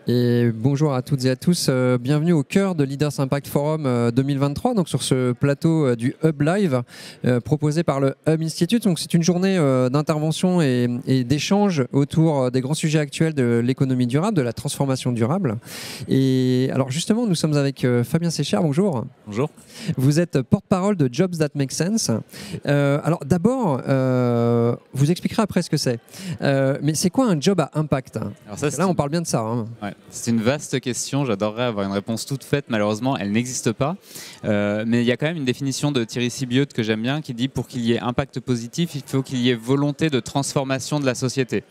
Et bonjour à toutes et à tous, bienvenue au cœur de Leaders Impact Forum 2023, donc sur ce plateau du Hub Live proposé par le Hub Institute. Donc c'est une journée d'intervention et d'échange autour des grands sujets actuels de l'économie durable, de la transformation durable. Et alors justement, nous sommes avec Fabien Séchard, bonjour. Bonjour. Vous êtes porte-parole de Jobs That Make Sense. Alors d'abord, vous expliquerez après ce que c'est. Mais c'est quoi un job à impact? Alors ça, là, on parle bien de ça. Hein. Ouais, c'est une vaste question. J'adorerais avoir une réponse toute faite. Malheureusement, elle n'existe pas. Mais il y a quand même une définition de Thierry Sibieut que j'aime bien qui dit pour qu'il y ait impact positif, il faut qu'il y ait volonté de transformation de la société.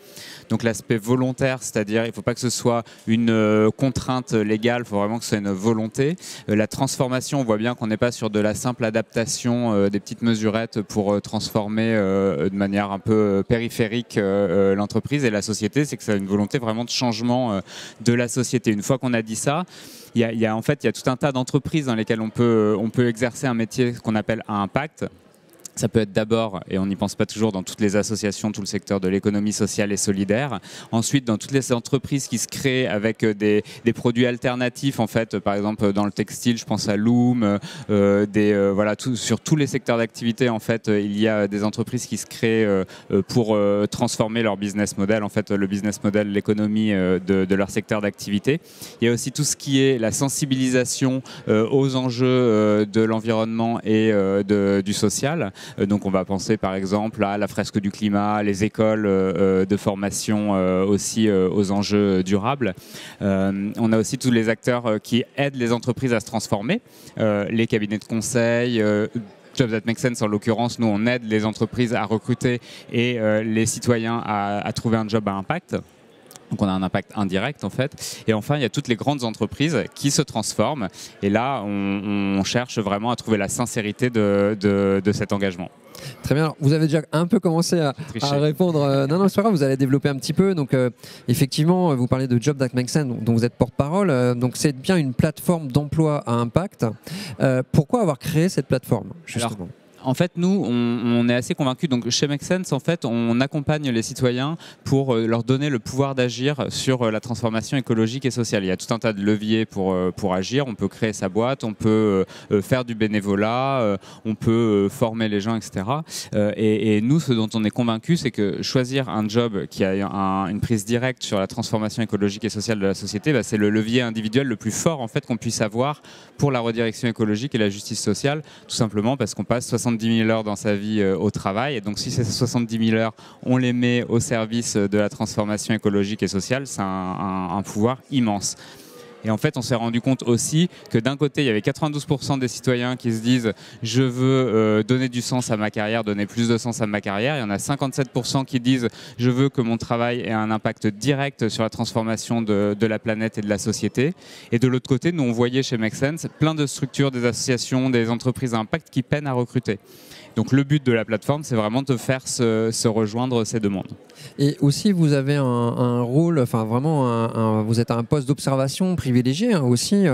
Donc l'aspect volontaire, c'est-à-dire il ne faut pas que ce soit une contrainte légale, il faut vraiment que ce soit une volonté. La transformation, on voit bien qu'on n'est pas sur de la simple adaptation des petites mesurettes pour transformer de manière un peu périphérique l'entreprise et la société, c'est que ça a une volonté vraiment de changement de la société. Une fois qu'on a dit ça, il y a tout un tas d'entreprises dans lesquelles on peut exercer un métier qu'on appelle à impact. Ça peut être d'abord, et on n'y pense pas toujours, dans toutes les associations, tout le secteur de l'économie sociale et solidaire. Ensuite, dans toutes les entreprises qui se créent avec des produits alternatifs, en fait, par exemple dans le textile, je pense à Loom, sur tous les secteurs d'activité, en fait, il y a des entreprises qui se créent pour transformer leur business model, en fait, le business model, l'économie de leur secteur d'activité. Il y a aussi tout ce qui est la sensibilisation aux enjeux de l'environnement et du social. Donc on va penser par exemple à la fresque du climat, les écoles de formation aussi aux enjeux durables. On a aussi tous les acteurs qui aident les entreprises à se transformer, les cabinets de conseil, Jobs That Make Sense, en l'occurrence, nous on aide les entreprises à recruter et les citoyens à trouver un job à impact. Donc on a un impact indirect en fait. Et enfin, il y a toutes les grandes entreprises qui se transforment. Et là, on cherche vraiment à trouver la sincérité de cet engagement. Très bien. Alors, vous avez déjà un peu commencé à répondre. Non, c'est pas grave, vous allez développer un petit peu. Donc, effectivement, vous parlez de Jobs That Make Sense, dont vous êtes porte-parole. Donc, c'est bien une plateforme d'emploi à impact. Pourquoi avoir créé cette plateforme, justement ? En fait, nous, on est assez convaincus. Donc, chez Make Sense, en fait, on accompagne les citoyens pour leur donner le pouvoir d'agir sur la transformation écologique et sociale. Il y a tout un tas de leviers pour agir. On peut créer sa boîte, on peut faire du bénévolat, on peut former les gens, etc. Et nous, ce dont on est convaincus, c'est que choisir un job qui a une prise directe sur la transformation écologique et sociale de la société, c'est le levier individuel le plus fort en fait qu'on puisse avoir pour la redirection écologique et la justice sociale, tout simplement parce qu'on passe 70 000 heures dans sa vie au travail. Et donc, si ces 70 000 heures, on les met au service de la transformation écologique et sociale, c'est un pouvoir immense. Et en fait, on s'est rendu compte aussi que d'un côté, il y avait 92% des citoyens qui se disent « je veux donner du sens à ma carrière, donner plus de sens à ma carrière ». Il y en a 57% qui disent « je veux que mon travail ait un impact direct sur la transformation de la planète et de la société ». Et de l'autre côté, nous, on voyait chez Make Sense plein de structures, des associations, des entreprises à impact qui peinent à recruter. Donc le but de la plateforme, c'est vraiment de faire se rejoindre ces deux mondes. Et aussi, vous avez un rôle, enfin vraiment, vous êtes à un poste d'observation privilégié aussi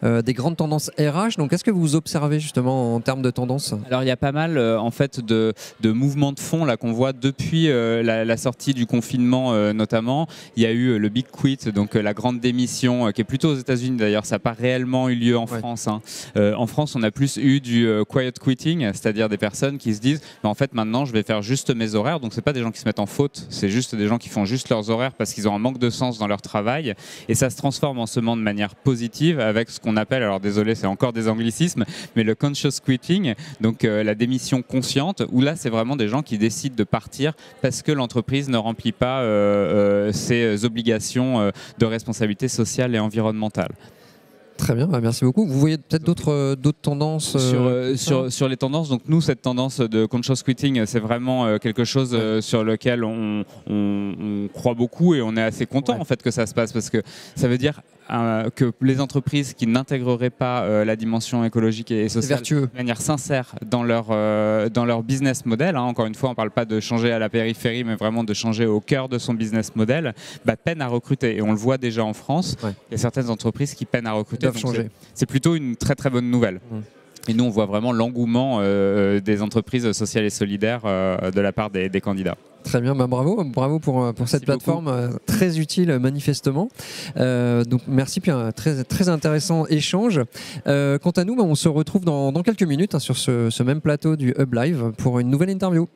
des grandes tendances RH. Donc, qu'est-ce que vous observez justement en termes de tendances ? Alors, il y a pas mal en fait de mouvements de fond là qu'on voit depuis la sortie du confinement notamment. Il y a eu le Big Quit, donc la grande démission, qui est plutôt aux États-Unis d'ailleurs. Ça n'a pas réellement eu lieu en France. Hein. En France, on a plus eu du quiet quitting, c'est-à-dire des personnes qui se disent en fait maintenant je vais faire juste mes horaires. Donc c'est pas des gens qui se mettent en faute, c'est juste des gens qui font juste leurs horaires parce qu'ils ont un manque de sens dans leur travail, et ça se transforme en ce moment de manière positive avec ce qu'on appelle, alors désolé c'est encore des anglicismes, mais le conscious quitting, donc la démission consciente, où là c'est vraiment des gens qui décident de partir parce que l'entreprise ne remplit pas ses obligations de responsabilité sociale et environnementale. Très bien, merci beaucoup. Vous voyez peut-être d'autres tendances sur les tendances. Donc nous, cette tendance de conscious quitting, c'est vraiment quelque chose sur lequel on croit beaucoup, et on est assez content en fait que ça se passe, parce que ça veut dire que les entreprises qui n'intégreraient pas la dimension écologique et sociale de manière sincère dans leur business model, hein, encore une fois, on ne parle pas de changer à la périphérie, mais vraiment de changer au cœur de son business model, peinent à recruter. Et on le voit déjà en France, il y a certaines entreprises qui peinent à recruter. C'est plutôt une très très bonne nouvelle. Et nous, on voit vraiment l'engouement des entreprises sociales et solidaires de la part des candidats. Très bien, bravo pour cette plateforme très utile manifestement. Donc merci, puis un très intéressant échange. Quant à nous, on se retrouve dans quelques minutes sur ce même plateau du Hub Live pour une nouvelle interview.